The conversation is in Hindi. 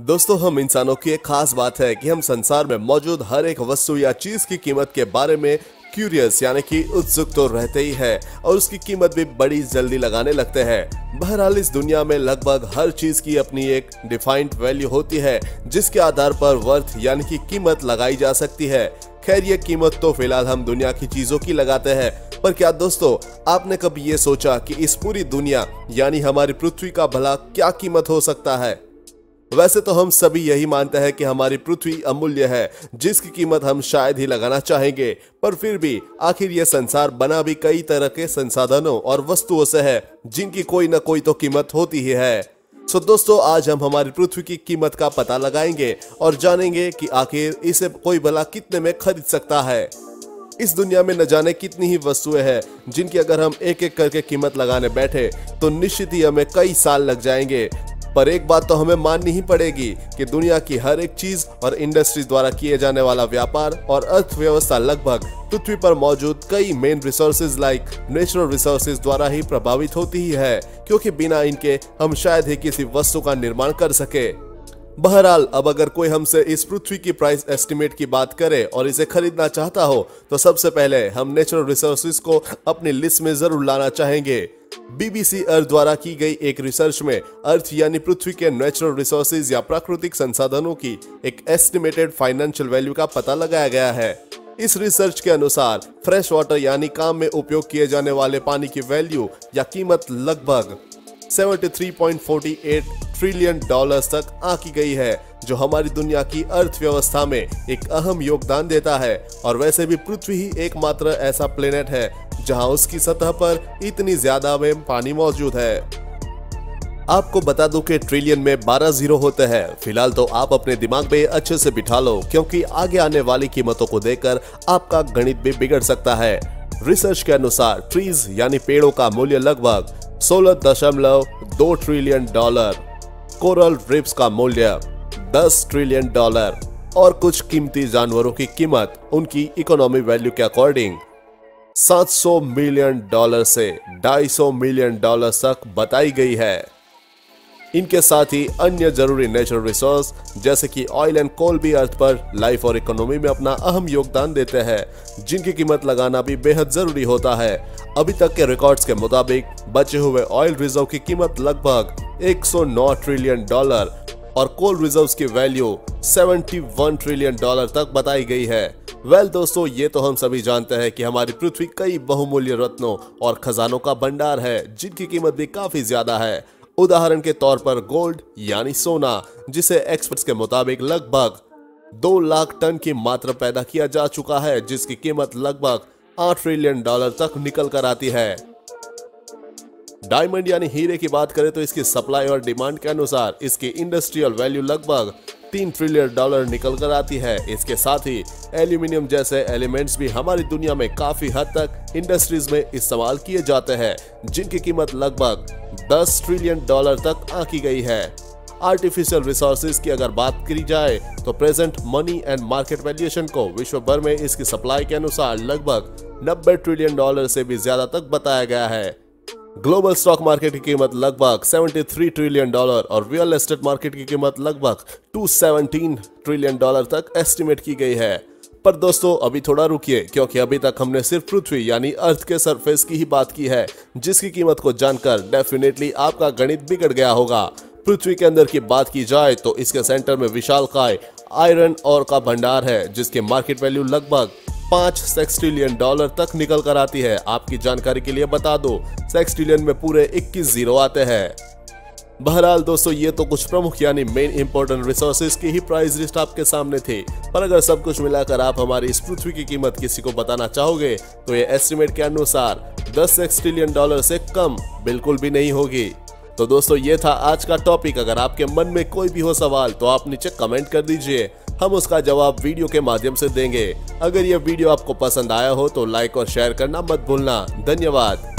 दोस्तों, हम इंसानों की एक खास बात है कि हम संसार में मौजूद हर एक वस्तु या चीज की कीमत के बारे में क्यूरियस यानी कि उत्सुक तो रहते ही है और उसकी कीमत भी बड़ी जल्दी लगाने लगते हैं। बहरहाल इस दुनिया में लगभग हर चीज की अपनी एक डिफाइंड वैल्यू होती है जिसके आधार पर वर्थ यानी कि कीमत लगाई जा सकती है। खैर, ये कीमत तो फिलहाल हम दुनिया की चीजों की लगाते हैं, पर क्या दोस्तों आपने कभी ये सोचा कि इस पूरी दुनिया यानी हमारी पृथ्वी का भला क्या कीमत हो सकता है? वैसे तो हम सभी यही मानते हैं कि हमारी पृथ्वी अमूल्य है जिसकी कीमत हम शायद ही लगाना चाहेंगे, पर फिर भी आखिर ये संसार बना भी कई तरह के संसाधनों और वस्तुओं से है जिनकी कोई न कोई तो कीमत होती ही है। सो दोस्तों, आज हम हमारी पृथ्वी की कीमत का पता लगाएंगे और जानेंगे कि आखिर इसे कोई भला कितने में खरीद सकता है। इस दुनिया में न जाने कितनी ही वस्तुएं हैं जिनकी अगर हम एक एक करके कीमत लगाने बैठे तो निश्चित ही हमें कई साल लग जाएंगे। पर एक बात तो हमें माननी ही पड़ेगी कि दुनिया की हर एक चीज और इंडस्ट्री द्वारा किए जाने वाला व्यापार और अर्थव्यवस्था लगभग पृथ्वी पर मौजूद कई main resources like natural resources द्वारा ही प्रभावित होती ही है, क्योंकि बिना इनके हम शायद ही किसी वस्तु का निर्माण कर सके। बहरहाल, अब अगर कोई हमसे इस पृथ्वी की प्राइस एस्टिमेट की बात करे और इसे खरीदना चाहता हो तो सबसे पहले हम नेचुरल रिसोर्सेज को अपनी लिस्ट में जरूर लाना चाहेंगे। BBC अर्थ द्वारा की गई एक रिसर्च में अर्थ यानी पृथ्वी के नेचुरल रिसोर्सेज या प्राकृतिक संसाधनों की एक एस्टिमेटेड फाइनेंशियल वैल्यू का पता लगाया गया है। इस रिसर्च के अनुसार फ्रेश वाटर यानी काम में उपयोग किए जाने वाले पानी की वैल्यू या कीमत लगभग 73.48 ट्रिलियन डॉलर्स तक आंकी गई है, जो हमारी दुनिया की अर्थव्यवस्था में एक अहम योगदान देता है। और वैसे भी पृथ्वी ही एकमात्र ऐसा प्लेनेट है जहां उसकी सतह पर इतनी ज्यादा में पानी मौजूद है। आपको बता दूं कि ट्रिलियन में 12 जीरो होते हैं। फिलहाल तो आप अपने दिमाग में अच्छे से बिठा लो, क्योंकि आगे आने वाली कीमतों को देखकर आपका गणित भी बिगड़ सकता है। रिसर्च के अनुसार ट्रीज यानी पेड़ों का मूल्य लगभग 16.2 ट्रिलियन डॉलर, कोरल रीफ्स का मूल्य 10 ट्रिलियन डॉलर और कुछ कीमती जानवरों की कीमत उनकी इकोनॉमी वैल्यू के अकॉर्डिंग 700 मिलियन डॉलर से 250 मिलियन डॉलर तक बताई गई है। इनके साथ ही अन्य जरूरी नेचुरल रिसोर्स जैसे कि ऑयल एंड कोल भी अर्थ पर लाइफ और इकोनॉमी में अपना अहम योगदान देते हैं, जिनकी कीमत लगाना भी बेहद जरूरी होता है। अभी तक के रिकॉर्ड्स के मुताबिक बचे हुए ऑयल रिजर्व की कीमत लगभग 109 ट्रिलियन डॉलर और कोल रिजर्व्स की वैल्यू 71 ट्रिलियन डॉलर तक बताई गई है। वेल दोस्तों, ये तो हम सभी जानते हैं कि हमारी पृथ्वी कई बहुमूल्य रत्नों और खजानों का भंडार है जिनकी कीमत भी काफी ज्यादा है। उदाहरण के तौर पर गोल्ड यानी सोना, जिसे एक्सपर्ट्स के मुताबिक लगभग 2 लाख टन की मात्रा पैदा किया जा चुका है, जिसकी कीमत लगभग 8 ट्रिलियन डॉलर तक निकल कर आती है। डायमंड यानी हीरे की बात करें तो इसकी सप्लाई और डिमांड के अनुसार इसकी इंडस्ट्रियल वैल्यू लगभग 3 ट्रिलियन डॉलर निकल कर आती है। इसके साथ ही एल्यूमिनियम जैसे एलिमेंट्स भी हमारी दुनिया में काफी हद तक इंडस्ट्रीज में इस्तेमाल किए जाते हैं, जिनकी कीमत लगभग 10 ट्रिलियन डॉलर तक आंकी गई है। आर्टिफिशियल रिसोर्सेज की अगर बात करी जाए तो present money and market valuation को विश्व भर में इसकी सप्लाई के अनुसार लगभग 90 ट्रिलियन डॉलर से भी ज्यादा तक बताया गया है। ग्लोबल स्टॉक मार्केट की कीमत लगभग 73 ट्रिलियन डॉलर और रियल एस्टेट मार्केट की कीमत लगभग 217 ट्रिलियन डॉलर तक एस्टिमेट की गई है। पर दोस्तों, अभी थोड़ा रुकिए, क्योंकि अभी तक हमने सिर्फ पृथ्वी यानी अर्थ के सरफेस की ही बात की है, जिसकी कीमत को जानकर डेफिनेटली आपका गणित बिगड़ गया होगा। पृथ्वी के अंदर की बात की जाए तो इसके सेंटर में विशालकाय आयरन ओर का भंडार है, जिसके मार्केट वैल्यू लगभग 5 सेक्सटिलियन डॉलर तक निकल कर आती है। आपकी जानकारी के लिए बता दो, सेक्सटिलियन में पूरे 21 जीरो आते हैं। बहरहाल दोस्तों, ये तो कुछ प्रमुख यानी मेन इंपॉर्टेंट रिसोर्सेज की ही प्राइस लिस्ट आपके सामने थी, पर अगर सब कुछ मिलाकर आप हमारी इस पृथ्वी की कीमत किसी को बताना चाहोगे तो ये एस्टिमेट के अनुसार 10 सेक्सटिलियन डॉलर से कम बिल्कुल भी नहीं होगी। तो दोस्तों, ये था आज का टॉपिक। अगर आपके मन में कोई भी हो सवाल तो आप नीचे कमेंट कर दीजिए, हम उसका जवाब वीडियो के माध्यम से देंगे। अगर ये वीडियो आपको पसंद आया हो तो लाइक और शेयर करना मत भूलना। धन्यवाद।